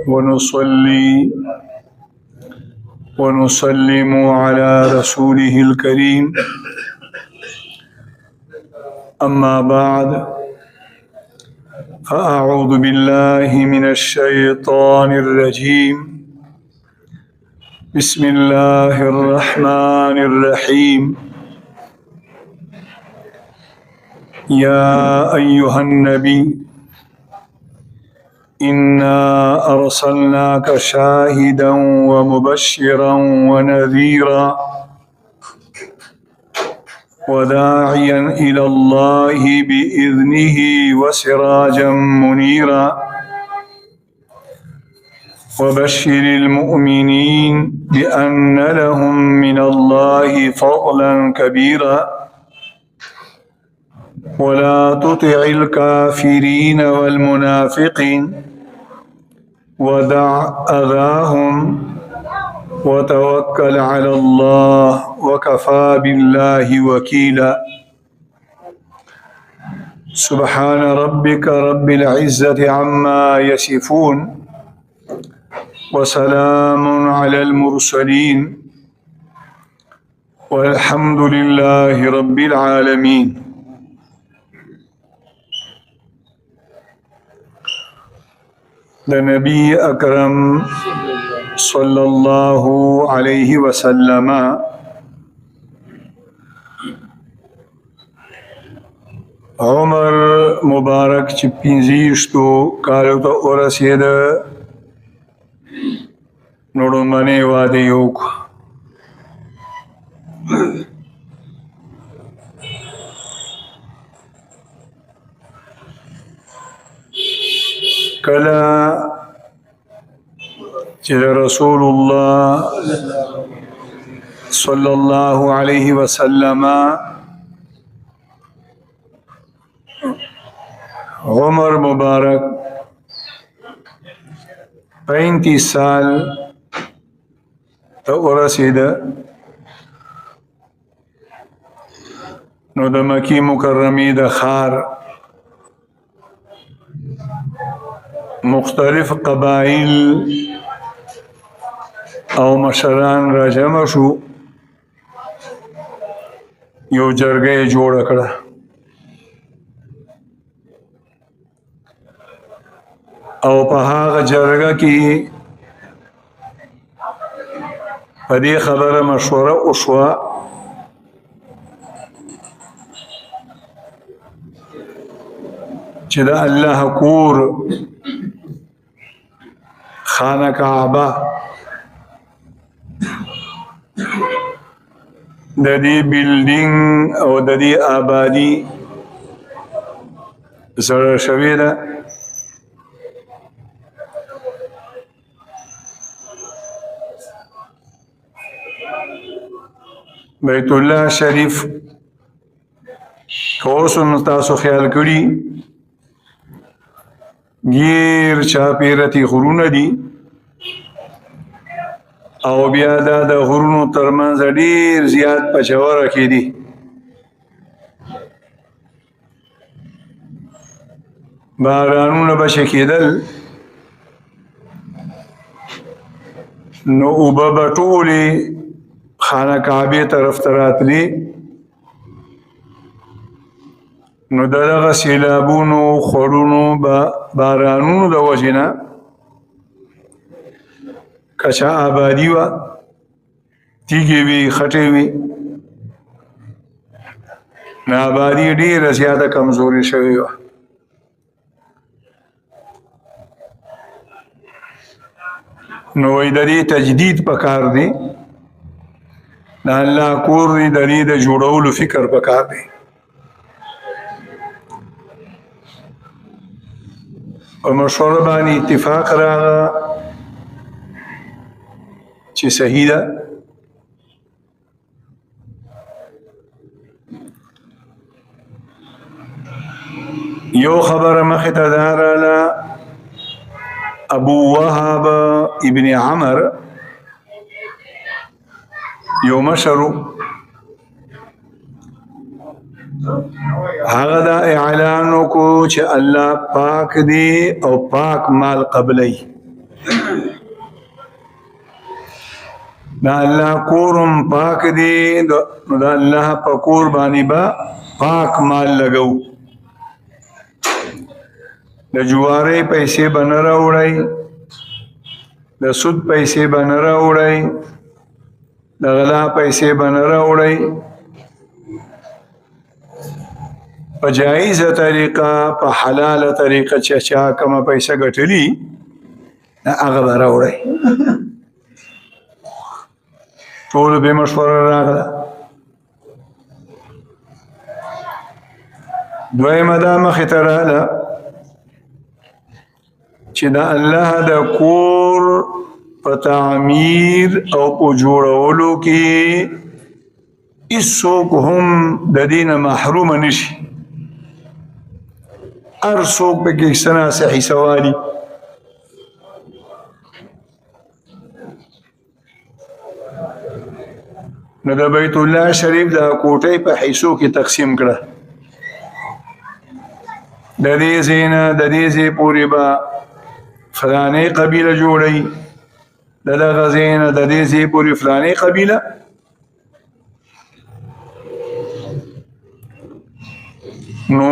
ونصلي ونسلم على رسوله الكريم. أما بعد، فأعوذ بالله من الشيطان الرجيم. بسم الله الرحمن الرحيم. يا أيها النبي إنا أرسلناك شاهدا ومبشرا ونذيرا وداعيا إلى الله بإذنه وسراجا منيرا وبشر المؤمنين بأن لهم من الله فضلا كبيرا ولا تطع الكافرين والمنافقين ودع أذاهم وتوكل على الله وكفى بالله وكيلا. سبحان ربك رب العزة عما يصفون وسلام على المرسلين والحمد لله رب العالمين. دا نبی اکرم صلی اللہ علیہ وسلم عمر مبارک چې 25 کالو ته ورسېده نو لومړنی واده یې وکړ. کله چې رسول الله صلی الله علیه وسلم عمر مبارک 35 سال ته ورسېده نو د مکی مکرمې د ښار مختلف قبائل او مشران را جمع شو، یو جرګه یې جوړه کړه. او په هغه جرګه کې په دې خبره مشوره وشوه چې د الله کور خانه کعبه د دې بلډینګ او د دې آبادی سره شوې ده. بیت الله شریف اوس نو تاسو خیال کړي غیر چاپیرتی غرونه دي او بیا دا د غرونو ترمنځ ډیر زیات پچوره کې دي. بارانونه به چې کېدل نو اوبه به ټولې خانه کعبې طرف ته راتلې، نو دغه سیلابونو خړونو بارانونو د وجې نه کچا آبادی وه، تیږې وي، خټې وي، نو آبادي ډېره زیاته کمزورې شوې وه. نو وایي د دې تجدید پکار دی، د الله کور دی، د دې د جوړولو فکر پکار دی. په مشوره باندې اتفاق راغی چې صحیح ده. یو خبره مخې ته دا راغله، ابو وهب ابن عمر یو مشر هغه دا اعلان وکړو چې الله پاک دی او پاک مال قبلی دا الله کورم پاک دی دا الله په کور باندې با پاک مال لګو د جوارې پیسې بنه راوړئ د سود پیسې بنه راوړئ د غلا پیسې بنه راوړئ په جایزه طریقه په حلاله طریقه چې چا کومه پیسې ګټلي هغه به راوړئ ټول به مشوره راغله دویمه دا مخې ته راغله چې د الله د کور په تعمیر او په جوړولو کې هیڅوک هم د دین محروم نشي هر څوک پکې څه نه څه حصه والي نو د بیت الله شریف د کوټې په حصو کې تقسیم کړه د دې ځای د دې ځای پورې به فلانې قبیله جوړوي د دغه ځای نه د دې ځای پورې فلانې قبیله نو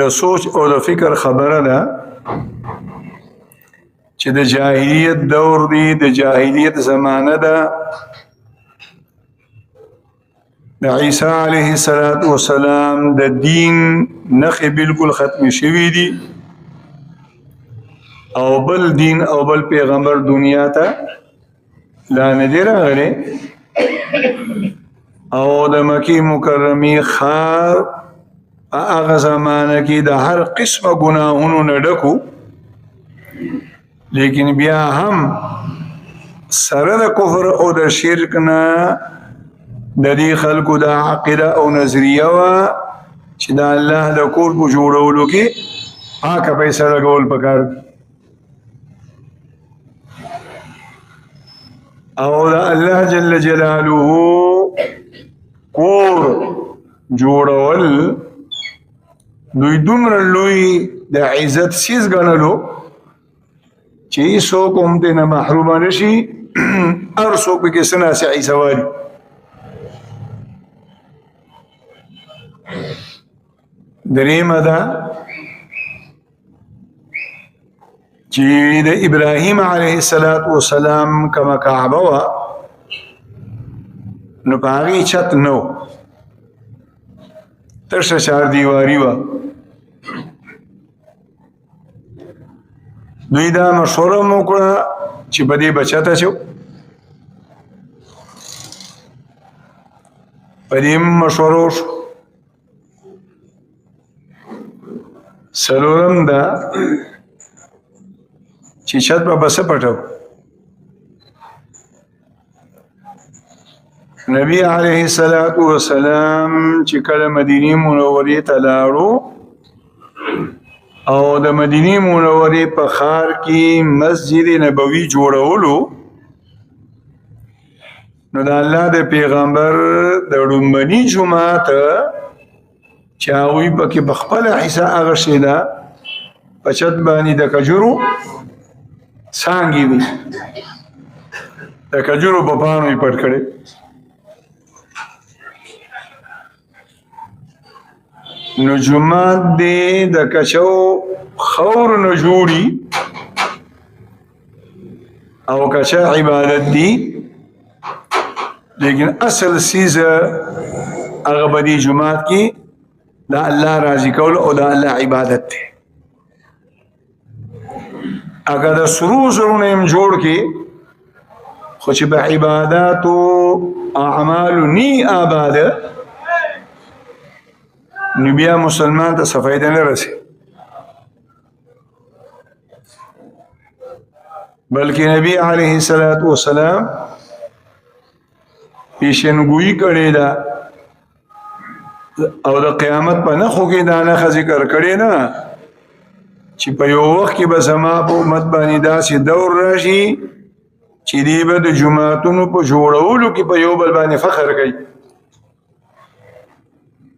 د سوچ او د فکر خبره ده چې د جاهلیت دور دی د جاهلیت زمانه ده د عیسی علیه السلام د دین نخې بالکل ختم شوي دي او بل دین او بل پیغمبر دنیا ته لا نه دی راغلی او د مکې مکرمې ښار په هغه زمانه کې د هر قسمه ګناهونو نه ډکو لیکن بیا هم سره د کفر او د شرک نه د دې خلکو د عقیده او نظریه وه چې د الله د کور په جوړولو کې پاکه پیسه لګول پکار او د الله جل جلاله کور جوړول دوی دومره لوی د عزت سیز ګڼلو چې هیڅوک هم دې نه محرومه نشي هر څوک پکې څه نه څه عیسه والي دریمه ده چې د ابراهیم علیه السلام کومه کعبه وه نو په هغې چت نه و تشه چاردیواري وه دوی دا مشوره مو وکړه چې په دې به چت اچو په دې مشوره وشو څلورم ده چې چت به څه پټو نبی علیه السلام چې کله مدینې منورې ته لاړو او د مدینې منورې په ښار کې مسجد نبوي جوړولو نو د الله د پیغمبر د لومړني جومات چې هغوی پکې په خپله حصه هغه شی ده په چت باندې د کجورو څانګې وي د کجورو په پاڼو یې پټ کړی نو جومات دی د کچو خور نه جوړي او کچا عبادت دی لیکن اصل سیز هغه به دې جومات کې د الله راضي کول او د الله عبادت دی اگر د سرو زرونه هم جوړ کې خو چې به عبادات او اعمال نی آباده نو بیا مسلمان ته څه فایده نه رسي بلکې نبی علیه السلام پیشنګویي کړې ده او د قیامت په نښو کې دا نښه ذکر کړې نه چې په یو وخت کې به زما په امت باندې داسې دور راشي چې دی به د جوماتونو په جوړولو کې په یو بل باندې فخر کوي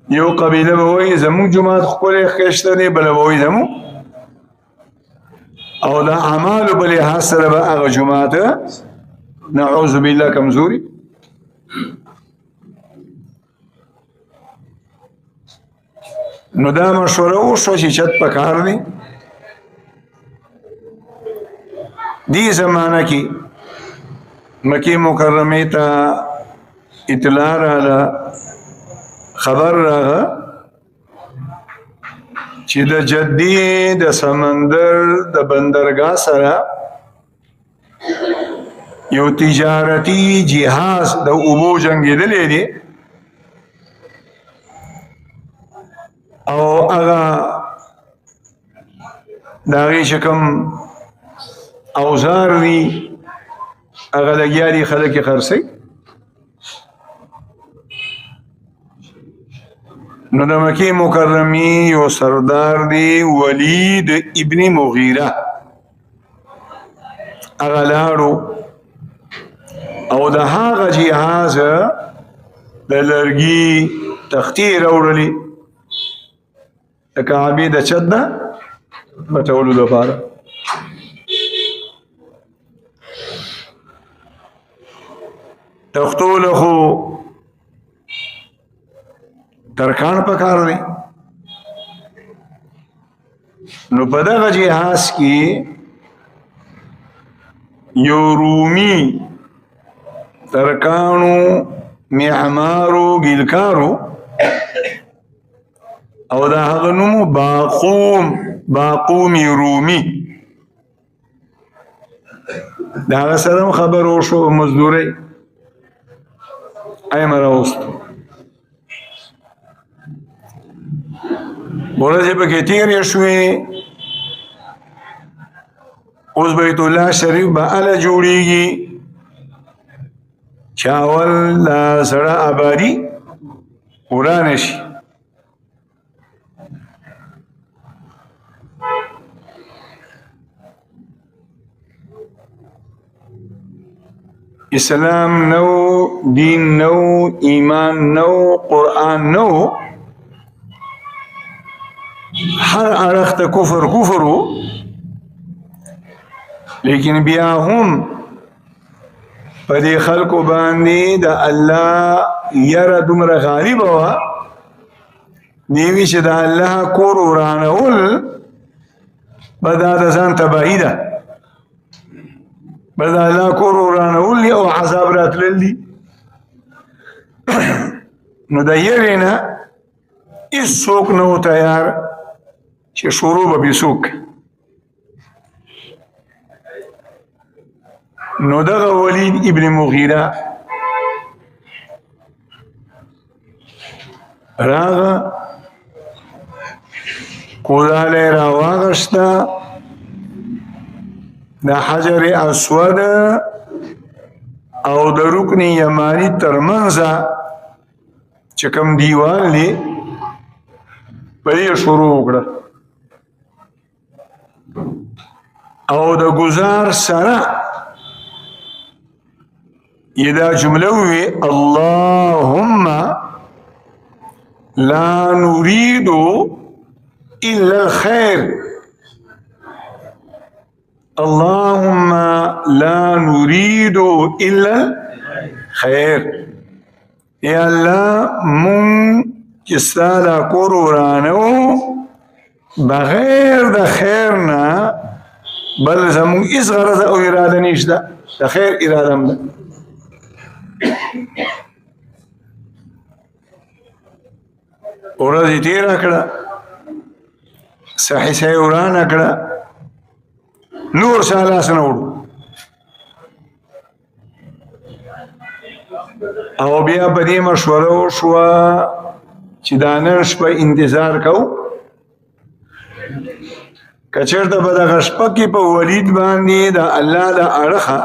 یو قبیله به وایي زموږ جومات ښکلی ښایسته دی، بله به وایي زموږ، او د اعمالو په لحاظ سره به هغه جومات نعوذ بالله کمزوري. نو دا مشوره وشوه چې چت پکار دی. دی زمانه کې مکې مکرمې ته اطلاع راغله، خبر راغه چې د جدې د سمندر د بندرګاه سره یو تجارتی جهاز د اوبو جنګېدلی دی، او هغه د هغې چې کوم اوزار دي هغه لګیا دي خلک یې خرڅوي. نو د مکې مکرمې یو سردار دی ولید ابن مغیره، هغه لاړو او د هغه جهاز د لرګي تختې یې راوړلې د کعبې د چت نه پټولو لپاره. تختو له خو ترکان پکار دی. نو په دغه جهاز کې یو رومي ترکانو معمارو ګیلکارو او د هغه نوم باقومي رومي، د هغه سره خبر وشو مزدورۍ ایم راوستو. ورځې پکې تېرې شوې، اوس بیت الله شریف به هله جوړېږي چې اول د زړه آبادي ورانه شي. اسلام نو، دین نو، ایمان نو، قرآن نو، هر اړخ ته کفر وو، لیکن بیا هم په دې خلکو باندې د الله یره دومره غالبه وه، نیوي چې د الله کور ورانول به دا د ځان تباهي ده، به د الله کور ورانول دي او عذاب راتلل دي. نو د یرې نه هېڅوک نه و تیار چې شروع به بېڅوک. نو دغه ولید ابن مغیره راغه، کولاله یې راواغشته، د حجر اسود او د رکن یمانی ترمنځه چې کوم دیوال دی په دې شروع وکړه، او د گزار سره یې دا جمله ووې: اللهم لا نريد الا الخير، اللهم لا نريد الا الخير. یا الله مون چې ستا دا کور ورانو بغیر د خیر نه بل زمون هیڅ غرض او اراده نشته، د خیر اراده هم ده. ورځ یې تېره کړه، صحیح یې ورانه کړه، نور چا لاس نه وړو، او بیا په دې مشوره وشوه چې دا نن شپه انتظار کوو، که چېرته به دغه شپه کې په ولید باندې د الله د اړخه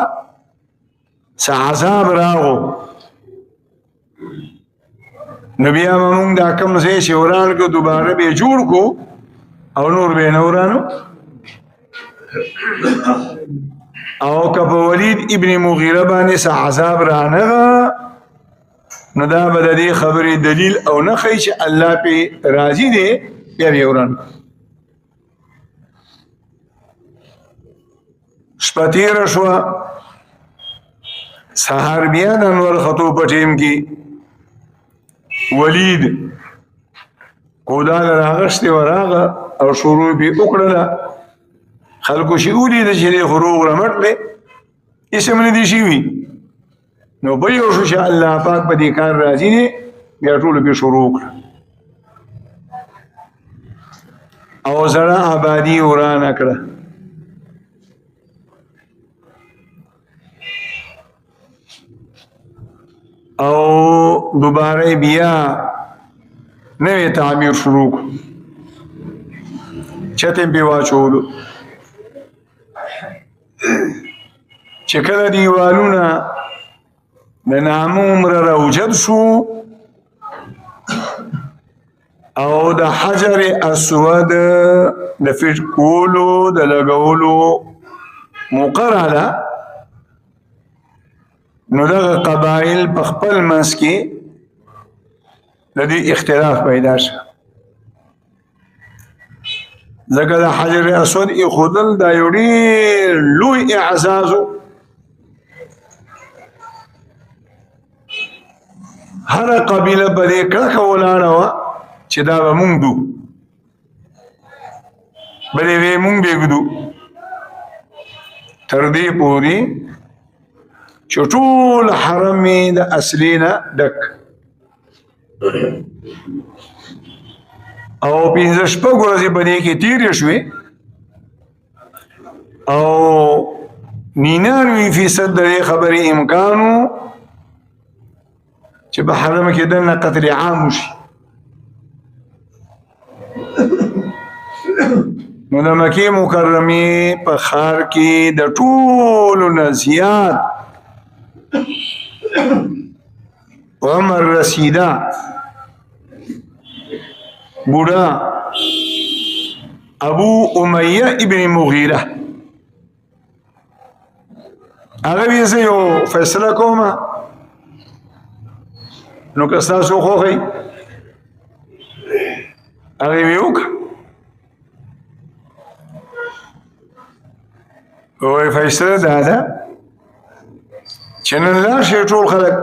څه عذاب راغو، نو بیا به مونږ دا کوم ځای چې وران کړو دوباره به یې جوړ کړو او نور به یې نه ورانو. او که په ولید ابن مغیره باندې څه عذاب رانغه، نو دا به د دې خبرې دلیل او نه ښیي چې الله پې راضي دی بیا به یې وران شپه تېره شوه سهار بیا د انور خطو په ټیم کې ولید کوداله راغشتې وراغه او شروع یې وکړله خلکو چې ولیده چې دی خو روغ رمټ دی اسم نه دي شوي نو بل یو شو چې الله پاک په دې کار راضي دی بیا ټولو پې شروع کړه او زړه آبادي ورانه کړه او دوباره بیا نوی تعمیر شروع کړو چت یې پې واچولو چې کله دیوالونه د نامه عمره راوجد شو او د حجر اسود د فټ کولو د لګولو مقرره نو دغه قبایل په خپل منځ کې د دې اختلاف پیدا شو ځکه د حجر اسود ایښودل دا یو ډېر لوی اعزاز و هره قبیله په دې کلکه ولاړه وه چې دا به مونږ دو بلې وې مونږ بېږدو تر دې پورې چې ټول حرم یې د اصلي نه ډک او 15 شپږ ورځې په دې کې تېرې شوې او 99% د دې خبرې امکان و چې په حرم کې دننه قتل عام وشي نو د مکې مکرمې په ښار کې د ټولو نه زیات عمر رسیده بوډا ابو امیه ابن مغیره هغه وی زه یو فیصله کوم نو که ستاسو خوښوي هغه یې وکړه وایي فیصله دا ده چې نن لاړ شئ ټول خلک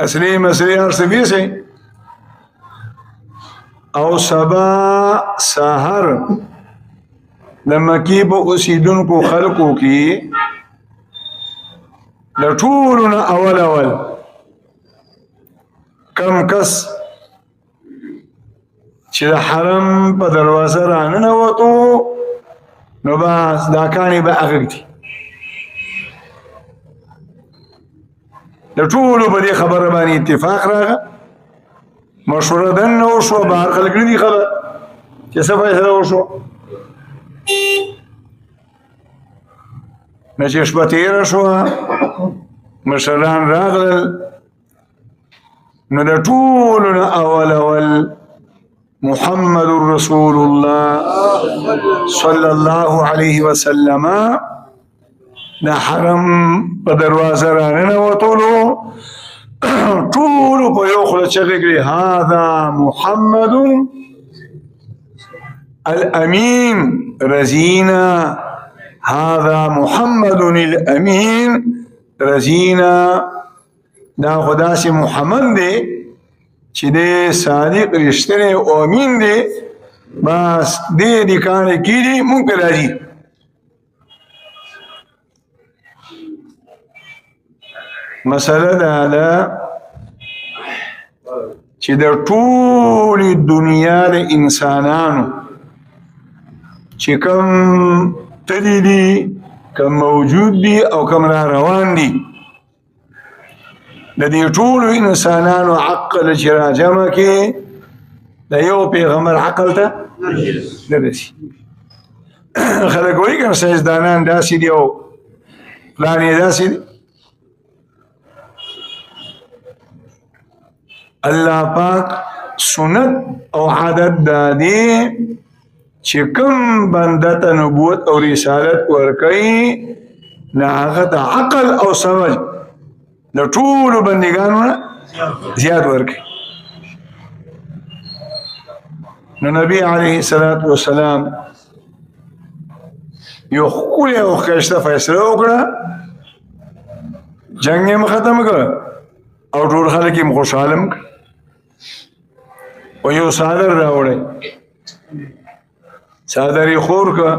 اصلي مسلې هر څه ویسئ او سبا سحر د مکې په اوسېدونکو خلکو کې د ټولو نه اول کم کس چې د حرم په دروازه راننوتو نو بس دا کاڼي به اغږدي د ټولو په دې خبره باندې اتفاق راغی مشوره دننه وشوه بهر خلک نه دي خبر چې څه فیصله وشوه نه چې شپه تېره شوه مشران راغلل نو د ټولو نه اول محمد رسول الله صلی الله علیه وسلم د حرم په دروازه راننوتلو ټولو په یو خوله چغې کړې هذا محمد الامین رزینا هذا محمد الامین رزینا دا خو داسې محمد دی چې دی صادق رښتینی او امین دی بس دې کاڼې کېدي مونږ پې راځي مسله دا ده چې د ټولې دنیا د انسانانو چې کم تلي دي کم موجود دي او کم را روان دي د دې ټولو انسانانو عقل چې را جمع کې د یو پیغمبر عقل ته نه رسي خلک وایي که ساینسدانان داسې دي او پلان یې داسې دي الله پاک سنت او عادت دا دی چې کوم بنده ته نبوت او رسالت ورکوي نه هغه ته عقل او سمج د ټولو بندګانو نه زیات ورکړي. نو نبی علیه الصلاۃ والسلام یو ښکلی او ښایسته فیصله وکړه، جنګ یې ختم کړ او ټول خلک یې خوشحاله کړ. او یو څادر راوړی، څادر یې خور کړ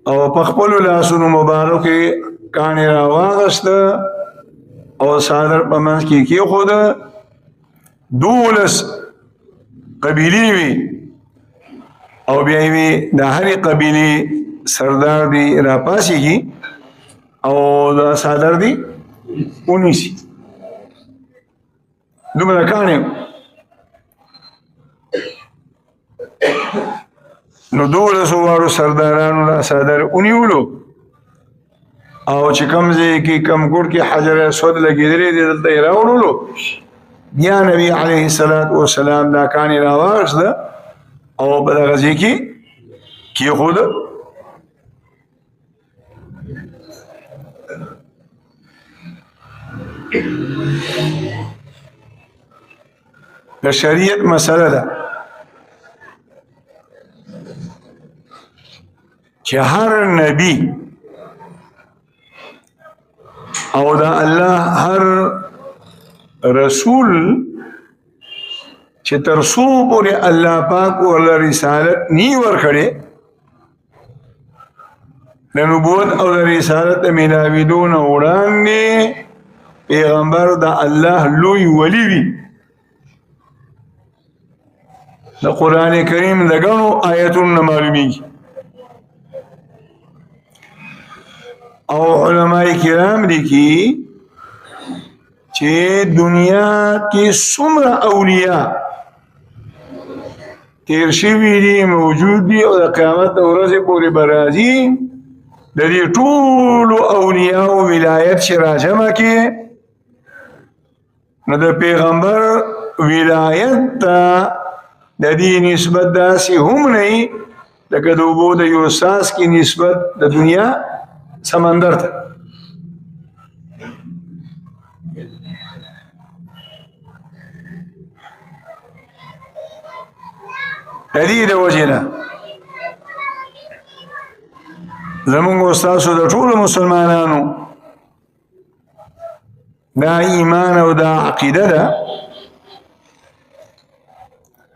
او په خپلو لاسونو مبارکو یې کاڼې راواغسته او څادر په منځ کې یې کېښوده. 12 قبیلې وي او بیا یې د هرې قبیلې سردار دی راپاسېږي او دا څادر دی ونیسي. دومره کاڼې نو 12 واړو سردارانو دا څادر ونیولو او چې کوم ځای کې کوم ګوټ کې حجر اسود لګېدلی دی دلته یې راوړلو. بیا نبي علیه الصلاۃ والسلام دا کاڼې راواغسته او په دغه ځای کې کېښوده. د شریعت مسله ده چې هر نبی او دا الله هر رسول چې تر څو پورې الله پاک ورله رسالت نی ورکړې، د نبوت او د رسالت د میلاوېدو نه وړاندې پیغمبر د الله لوی ولی وي. د قرآن کریم د ګڼو آیتونو معلومیږي او علماء کرام لیکي چې دنیا کې څومره اولیاء تیر شوي دي، موجود دي او د قیامت د ورځې پورې به راځي، د دې ټولو اولیاء ولایت چې راجمع کړي نو د پیغمبر ولایت ته د دې نسبت داسې هم نه وي لکه د اوبو د یو څاڅکي نسبت د دنیا سمندر ته. د دې د وجې نه زمونږ او ستاسو د ټولو مسلمانانو دا ایمان او دا عقیده ده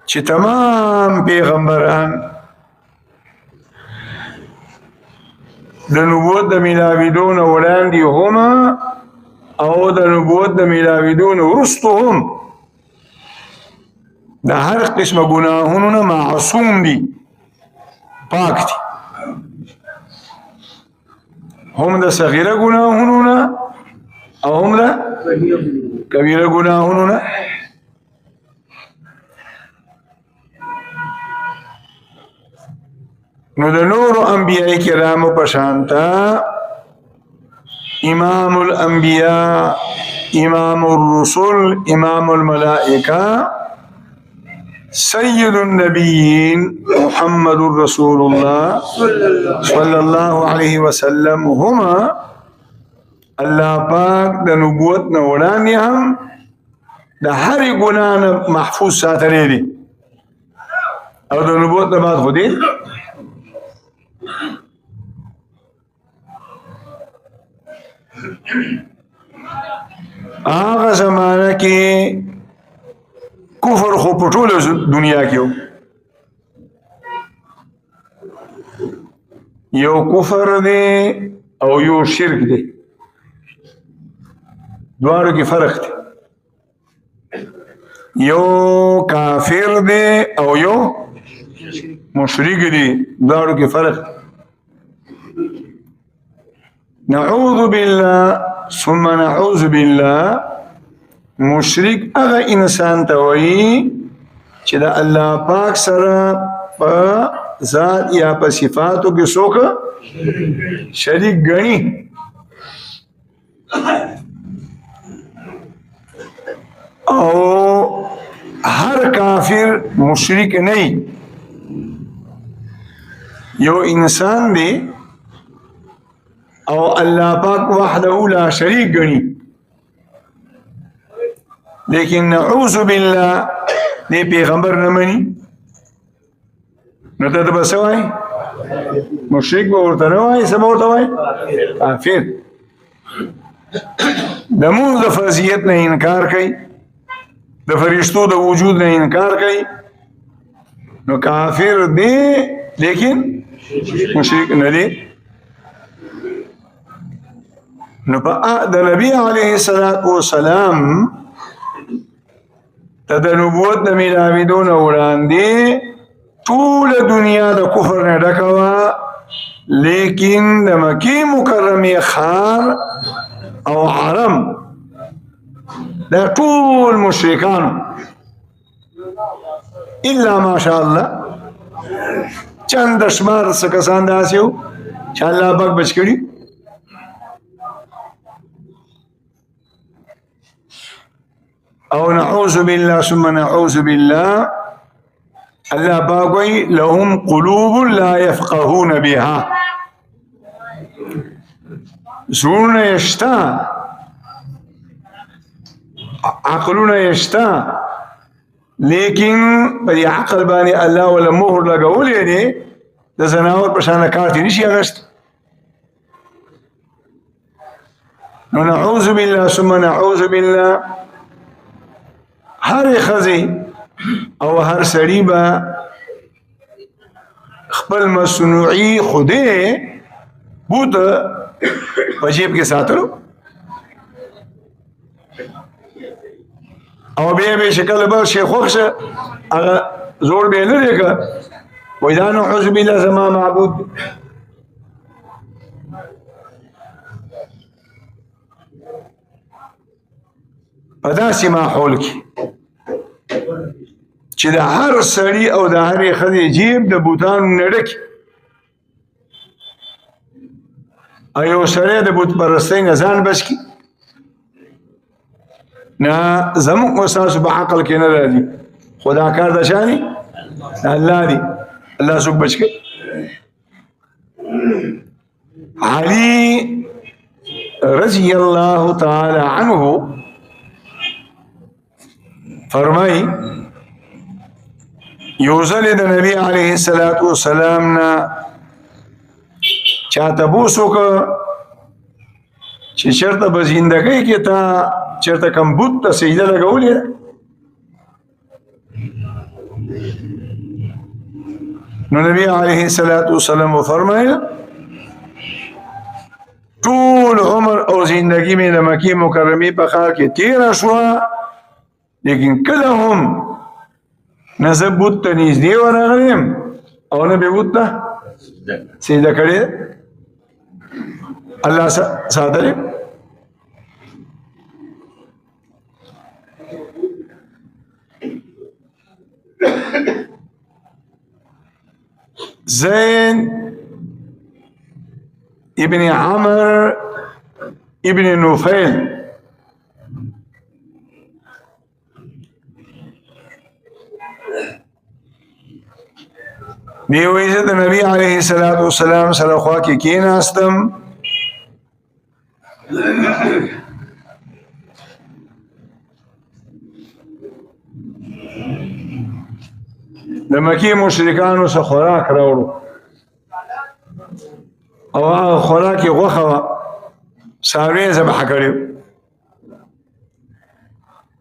چې تمام پیغمبران د نبوت د میلاوېدو نه وړاندې هم او د نبوت د میلاوېدو نه وروسته هم د هر قسمه ګناهونو نه معصوم دي، پاک دي، هم د صغیره ګناهونو نه او هم د کبیره ګناهونو نه. نو د نورو انبیاء کرامو په شانته امام الانبیاء، امام الرسل، امام الملائکه، سید النبیین محمد رسول الله صلی الله علیه وسلم هما الله پاک د نبوت نه وړاندې هم د هرې ګناه نه محفوظ ساتلی دي او د نبوت نه بعد خو دې هغه زمانه کې کفر خو په ټوله دنیا کې یو کفر دی او یو شرک دی، دواړو کې فرق دی. یو کافر دی او یو مشرک دی، دواړو کې فرق دی. نعوذ بالله ثم نعوذ بالله، مشرک هغه انسان ته وایي چې د الله پاک سره په ذات یا په صفاتو کې څوک شریک ګڼي. او هر کافر مشرک نه یو انسان دی او الله پاک وحده لا شریک ګڼي. لیکن نعوذ بالله دی پیغمبر نه مني نو ته به څه وایي مشرک به ورته نه وایي څه به ورته وایي کافر د مونځ د فرضیت نه انکار کوي د فرشتو د وجود نه انکار کوي نو کافر دی لیکن مشرک نه دی نو د نبی علیه الصلاة والسلام ته د نبوت د میلاویدو نه وړاندې ټوله دنیا د کفر نه ډکه وه لیکن د مکې مکرمې ښار او حرم دا ټول مشرکانو الا ماشاء الله چند شمار څه کسان داسې وو چې الله پاک بچ کړي او نعوذ بالله ثم نعوذ بالله الله پاک وایي لهم قلوب لا يفقهون بها زړونه یې شته عقلونه یې شته لیکن په دې عقل باندې الله ولا مهر لګولې دی د زناور په شان کار دې نشي اغشت نو نعوذ بالله ثم نعوذ بالله هر خزي او هر سړي به خپل مصنوعي خوده بوت په جیب کې ساتلو او بیا به شکل به شیخ خوښه هغه زور به نه دی که وایي دا نعوذ بالله زما معبود په داسې ماحول کې چې د هر سړي او د هرې ښځې جیب د بوتانو نه ډک او یو سړی د بت پرستۍ نه ځان بچ کړي نه زموږ او ستاسو په عقل کې نه راځي خو دا کار د چا دی د الله دی الله څوک بچ کړي علي رضی الله تعالی عنه فرمای یو ځل د نبی علیه الصلاة والسلام نه چا تپوس وکړه چې چېرته به زندګۍ کې تا چېرته کوم بت ته سجده لګولې ده نو نبی علیه الصلاة والسلام وفرمایل ټول عمر او زندگی مې د مکې مکرمې په ښار کې تېره شوه لیکن کله هم نه زه بت ته نږدې ورغلم او نه مې بت ته سجده کړې الله ساتلی زين ابن عمر ابن نفيل دیوی زه د نبی علیه الصلاة والسلام سره خوا کې کېناستم د مکې مشرکانو څخه خوراک راوړو او هغه خوراک یې غوښه وه څاروي یې ذبح کړي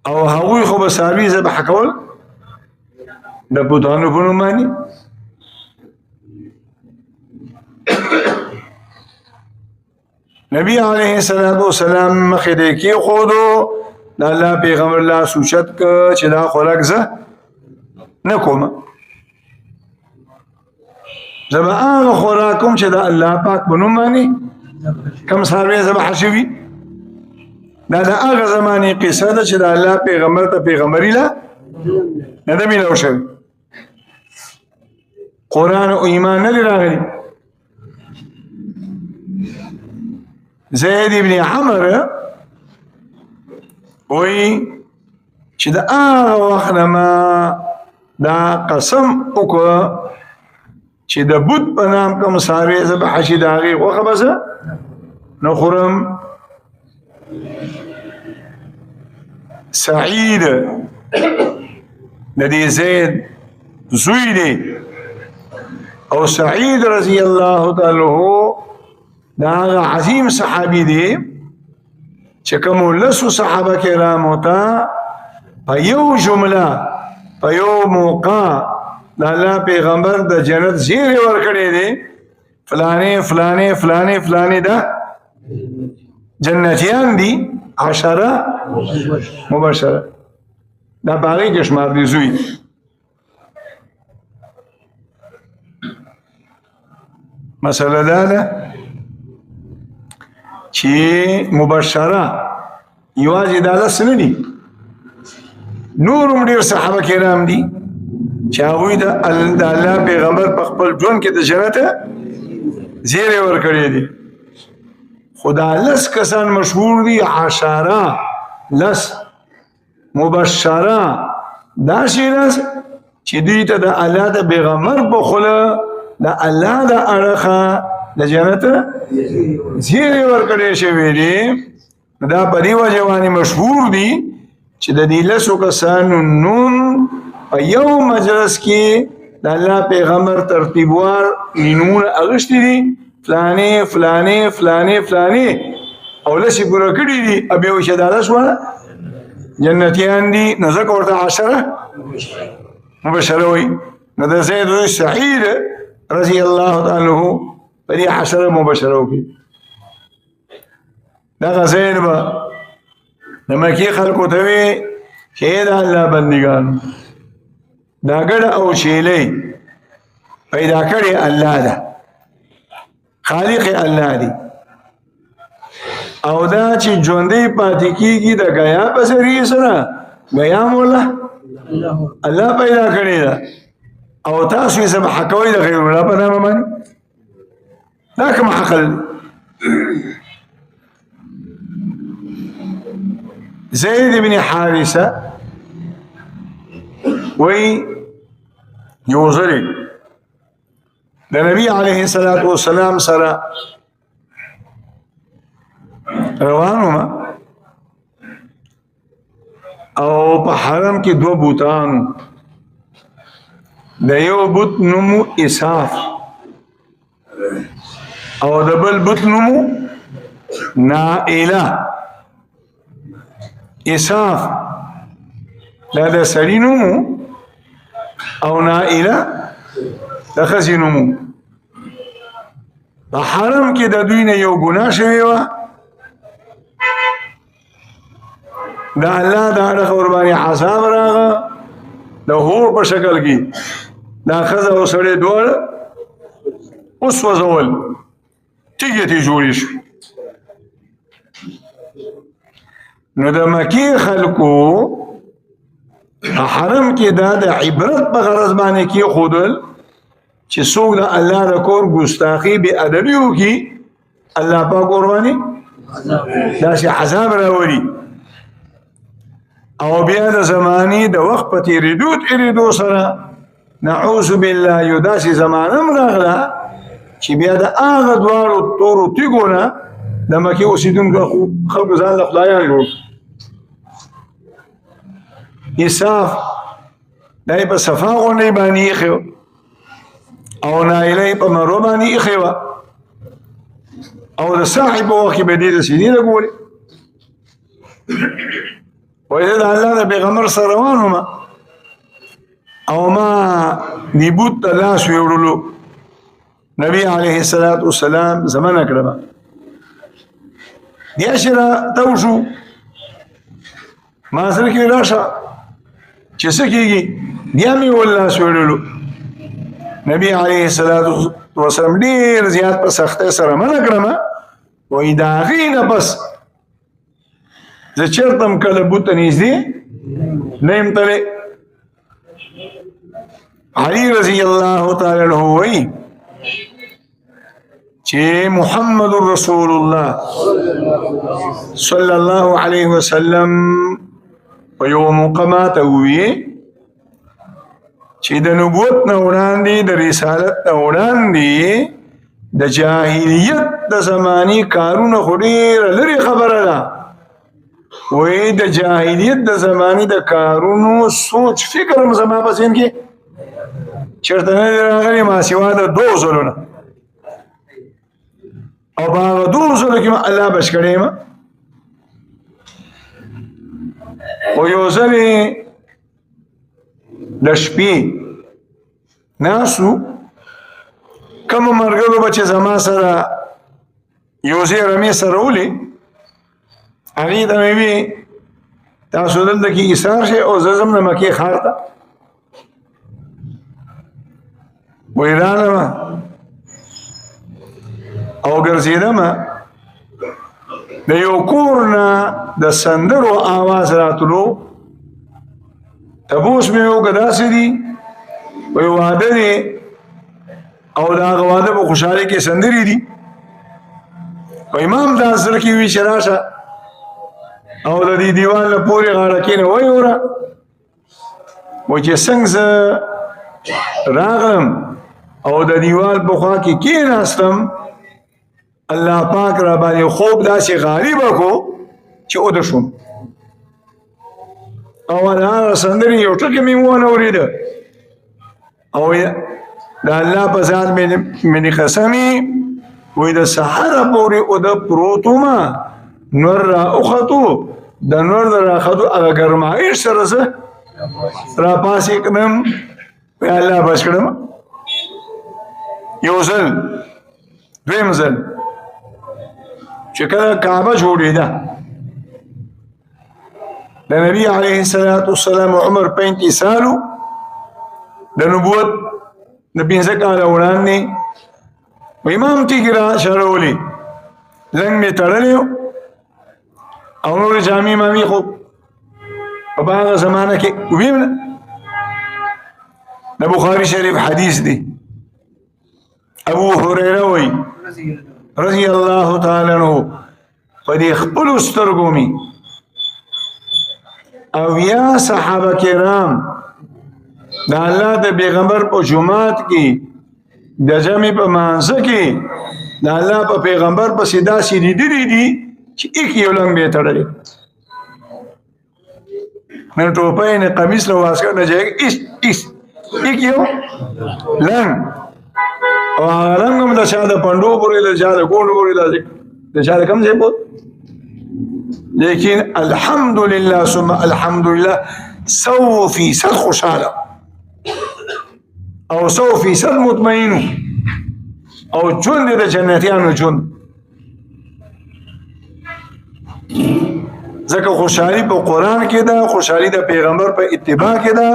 او هغوی خو به څاروي ذبح کول د بوتانو په نوم باندې نبی علیه الصلاة والسلام مخې ته یې کېښودو د الله پیغمبر لاس اوچت که چې دا خوراک زه نه کومه زه به هغه خوراک کوم چې د الله پاک په نوم باندې کوم څاروی ذبح شوي دا د هغه زمانې قصه ده چې د الله پیغمبر ته پیغمبري لا نه ده میلاو شوي قرآن او ایمان نه دی راغلی زید ابن عمر وی چې د هغه وخت نه ما دا قسم وکړه چې د بت په نام کوم څاروی ذبح شي د هغې غوښه به زه نه خورم سعید د دې زید زوی دی او سعید رضی الله تعالی عنہ دا عظیم صحابي دی چې کوم لسو صحابه کرام ته په یو جمله په یو موقع د الله پیغمبر د جنت زیری ورکړی دی فلانه فلانه فلانه فلانه دا جنتیان دي 10 مباشره دا باغی کې شمار دي زوی مسله دا ده چې مباشره یوازې دا لس نه دي نور هم ډېر صحابه کرام دي چې هغوی د الله پیغمبر په خپل ژوند کې د جنت زیری ورکړی دي خو دا لس کسان مشهور دي 10 لس مبشره داسې لس چې دوی ته د الله د پیغمبر په خوله د الله د اړخه د جنت زیری ورکړی شوی دی دا په دې وجه باندې مشهور دي چې د دې لسو کسانو نوم په یو مجلس کې د الله پیغمبر ترتیبوار نومونه اغشتي دي فلانه فلانه فلانه فلانه او لسی پوره کړي دي ابي او شداله شو جنتیان دي نو ځکه ورته 10 مبشره وي نو د زید سعید رضی الله تعالی عنہ په دې 10 مبشره وکړي دا زید به د مکې خلکو ته وي چې دا الله بندگان دا ګډ او شیلې پیدا کړي الله ده خالق الله دی او دا چې ژوندې پاتې کیږي د غیا په ذریعه سره غیا مولا الله پیدا کړی دا او تاسو یې سبح کوي د غیر الله په نامه باندې دا کوم عقل زید بن حارثه وی یوزری د نبی علیه الصلاۃ والسلام سره روانو او په حرم کې 2 بوتان د یو بوت نومو اساف او د بل بوت نومو نائله اساف دا د سړي نومو او نائله د ښځې نومو په حرم کې د دوی نه یو ګناه شوې وه د الله د اړخه ورباندې عذاب راغه د هور په شکل کې دا ښځه او سړی دواړه وسوځول تیږې ترې جوړې شوې نو د مکې خلکو په حرم کې دا د عبرت په غرض باندې کېښودل چې څوک د الله د کور ګستاخي بې ادبي وکړي الله پاک ورباندې داسې عذاب راولي او بیا د زمانې د وخت په تېرېدو سره نعوذ بالله یو داسې زمانه هم راغله چې بیا د هغه دواړو تورو تیږو نه د مکې اوسېدونکو خلکو ځان له خدایان جوړ اساف دا یې په صفا غونډۍ باندې ایښی او نایله یې په مرو باندې ایښې وه او د ساحې په وخت کې به دې ته سینې لګولې وایي زه د الله د پیغمبر سره روان وم او ما دې بوت ته لاس ویوړلو نبی علیه الصلاۃ والسلام زمانه کړه بیا چې راته وشو ما سره کې راشه چې څه کېږي بیا مې لاس ویوړلو نبی علیه الصلاۃ والسلام ډېر زیات په سختۍ سره منع کړم وایي د هغې نه پس زه چېرته هم کله بوت ته نږدې نه یم تللی علي رضی الله تعالی عنہ وایي چې محمد رسول الله صلی الله علیه وسلم په یو موقع ماته وویل چې د نبوت نه وړاندې د رسالت نه وړاندې د جاهلیت د زماني کارونه خو ډېره لرې خبره ده وی د جاهلیت د زمانې د کارونو سوچ فکر هم زما په ذهن کې چېرته نه دی راغلی ما سوا د 2 ځلو نه او په هغه 2 ځلو کې ما الله بچ کړی یم خو یو ځل د شپې ناسو کومو ملګرو به چې زما سره یو ځای رمې سره ولې هغې ته مې وي تاسو دلته کې ایثار شئ او زه ځم د مکې ښار ته وایي رالمه او ګرځېدم د یو کور نه د سندرو آواز راتلو تپوس مې وکړه داسې دي وایي واده دی او د هغه واده په خوشحالۍ کې سندرې دي وایي ما هم دا زړه کې وي چې راشه او د دې دیوال نه پورې غاړه کېنه وایي وره وایي چې څنګه زه راغلم او د دیوال په خوا کې کېناستم الله پاک را باندې خوب داسې غالب کړو چې اوده شوم او هغه سندرې یو ټکی مې ونه اورېده او د الله په ذات مې قسمي وایي د سهاره پورې اوده پروت ومه نور راوختو د نور د راختو هغه ګرمایش سره زه راپاسې کړم وایي الله بچ کړم یو ځل دویم ځل چې کله کعبه جوړېده د نبي علیه السلام عمر 35 سالو د نبوت د 15 کاله وړاندې امام تیږې را شړولې لنګ مې تړلی او نور جامې مامې خو په هغه زمانه کې ویم نه د بخاري شریف حدیث دی ابو هريره وایي رضی الله تعالی عنہ په دې خپلو سترګو مې او یا صحابه کرام د الله د پیغمبر په جماعت کې د جمع په مانځه کې د الله په پیغمبر پسې داسې لیدلي دي چې ایک یو لنګ به تړلی نه ټوپۍ نه قمیص نه واسکټ نه جایګ ایس ایک یو لنګ او هغه لنګ هم د چا د پنډو پورې د چا د ګونډو پورې د چا د کم ځای پورې لیکن الحمدلله ثم الحمدلله 100% خوشحاله او 100% مطمئن او ژوند د جنتیانو ژوند ځکه خوشحالي په قرآن کې ده خوشحالي د پیغمبر په اتباع کې ده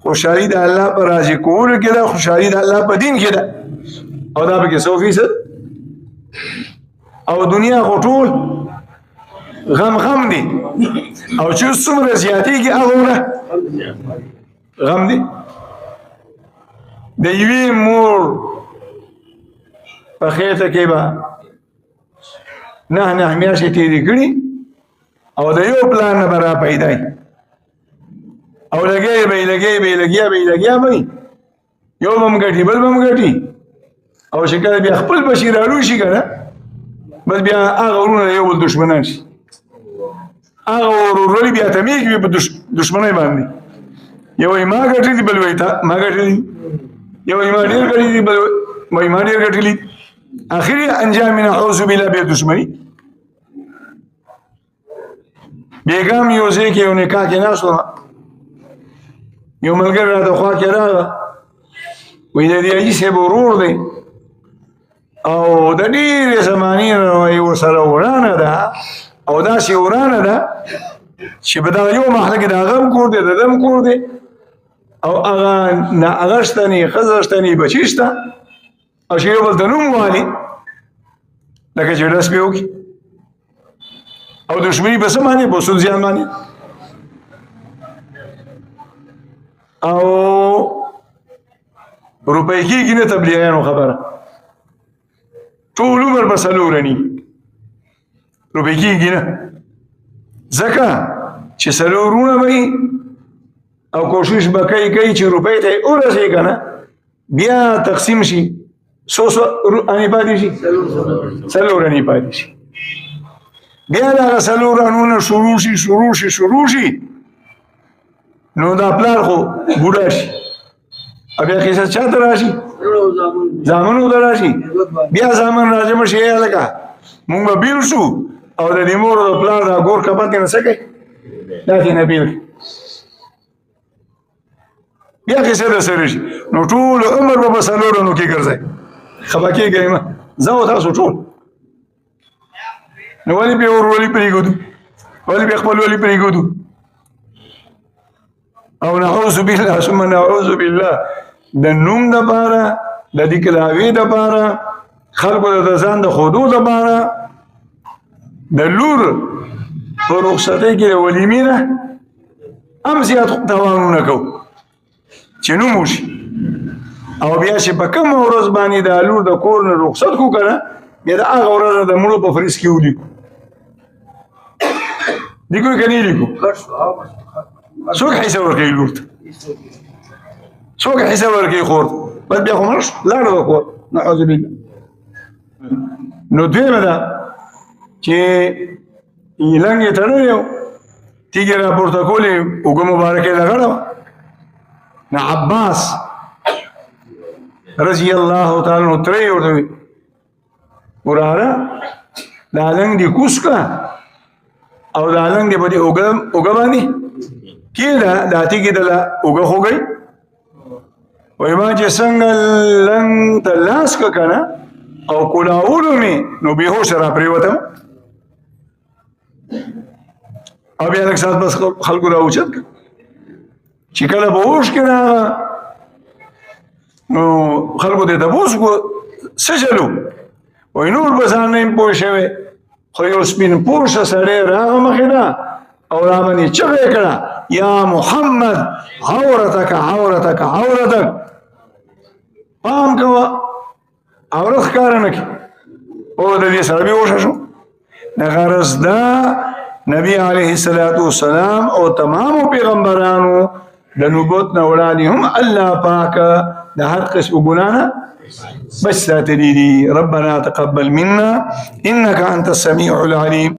خوشحالي د الله په راضي کولو کې ده خوشحالي د الله په دین کې ده او دا پکې 100% او دنیا خو ټول غم دي او چې څومره زیاتېږي هغومره غم دي د یوې مور په خېټه کې به 9 میاشتې تېرې کړي او د یو پلان نه به را پیدا او لګیا به یو به م ګټي بل به م ګټي او چې کله بیا خپل بچي راړو شي که نه بس بیا هغه ورونه د یو بل دشمنان شي هغه ورورولي بیا تمیږي په دشمنۍ باندې یو وایي ما ګټلي دي بل وایي تا ما ګټلي دي یو وایي ما ډېر ګټلي دي بل وایي ما ډېر ګټلي دي اخري انجام من اعوذ بالله بیا دشمني بیګم یو ځای کې یو نکاح کې ناست وم یو ملګری راته خوا کې راغله وایي د دې حاجي صاحب ورور دی او د ډېرې زمانې نه وایي ورسره ورانه ده او داسې ورانه ده چې په دغه یو محله کې د هغه هم کور دی د ده هم کور دی او هغه نه هغه شته نه ښځه شته نه بچي شته او چې یو بل ته نوم والي لکه چې ډس پې وکړي او دشمني په څه باندې په سود زیان باندې او روپۍ کېږي نه تبلیغیانو خبره ټول عمر به څلورني روپۍ کېږي نه ځکه چې څلورونه به او کوشش به کوي چې روپۍ ته یې ورسېږي که نه بیا تقسیم شي څو انې پاتې شي څلور انې پاتې شي بیا دغه څلور رانونه شروع شي نو دا پلار خو بوډا شي بیا قصه چا ته راشي زامنو ته راشي بیا زامن راجمع شي هلکه مونږ به بیل شو او د دې مور او د پلار دا ګور کبت نه څه کوي داسې نه بیل بیا قصه د سره شي نو ټول عمر به په څلورو کې ګرځي خپه کېږئ مه زه او تاسو ټول نو ولې بیا ولې پرېږدو ولې بیا خپل ولې پرېږدو او نعوذ بالله ثم نعوذ بالله د نوم دپاره د دې کلاوې دپاره خلکو د ځان د ښودو دپاره د لور په رخصتۍ کې د ولیمې نه هم زیات تاوانونه کوو چې نوم وشي او بیا چې په کومه ورځ باندې د لور د کور نه رخصت کړو که نه بیا د هغه ورځ د مړو په فریض کې ولیکو لیکو که نه لیکو څوک حصه ورکوي لور ته څوک حصه ورکوي خور ته بس بیا خو مړه شو لاړه د کور نعوذ بالله نو دویمه ده چې لنګ یې تړلی و تیږې راپورته کولې اوږه مبارکه یې لګړه وه نو عباس رضی الله تعالی عنہ ترې ورته وي وراره دا لنګ دې کوز کړه او دا لنګ دې په دې اوږه باندې کېږده دا تیږې دله اوږه خوږئ وایي ما چې څنګه لنګ ته لاس کړه که نه او کولاولو مې نو بېهوشه را پرېوتم او بیا لږ ساعت بس خلکو را اوچت کړه چې کله به هوش کې راغه نو خلکو ته تپوس وکړو څه چلو وایي نور به ځان نه یم پوه شوی خو یو سپین پوسته سړی راغه مخې ته او را باندې چغه یې کړه یا محمد عورتک عورتک عورتک پام کوه عورت ښکاره نه کړي او د دې سره بېهوشه شو د غرض دا نبی علیه السلام او تمامو پیغمبرانو د نبوت نه وړاندې هم الله پاک د هر قسم ګناه نه بچ ساتلي دي ربنا تقبل منا انك انت السميع العليم